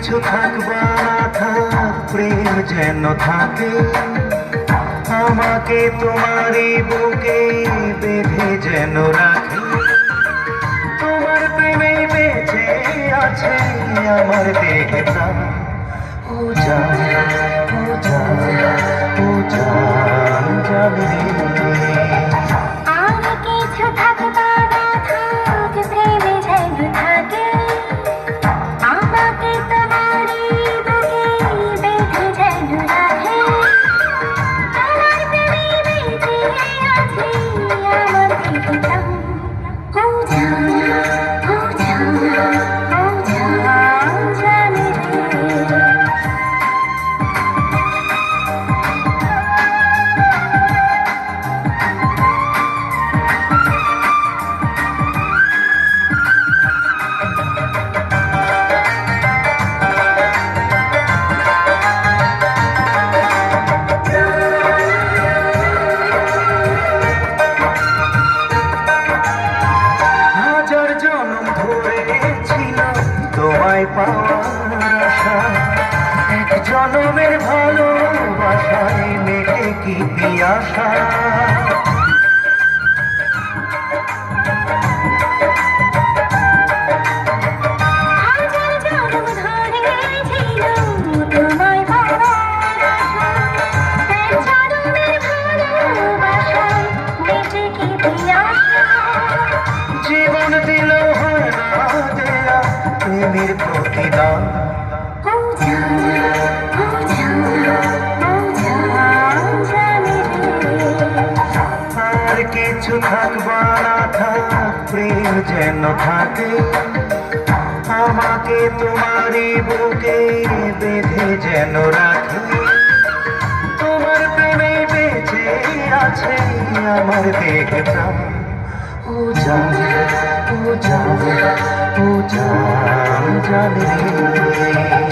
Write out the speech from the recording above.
কিছু থাকবা না থাক প্রেম যেন থাকে, আমাকে তোমারই বুকে বেঁধে যেন রাখে। তোমার প্রেমে বেঁচে আছে আমার দেহে প্রাণ। ও জান, ও জান, ও জান, জান রে। পাওয়ার আশা এক জনমের ভালোবাসায় মেটে কি পিয়াসা। জীবন দিলেও হয় না দেয়া প্রেমের প্রতিদান। আর কিছু থাকবা না থাক প্রেম যেন থাকে, আমাকে তোমারই বুকে বেঁধে যেন রাখে। তোমার প্রেমে বেঁচে আছে আমার দেহে প্রাণ। ও জান, ও জান, ও জান, জান রে।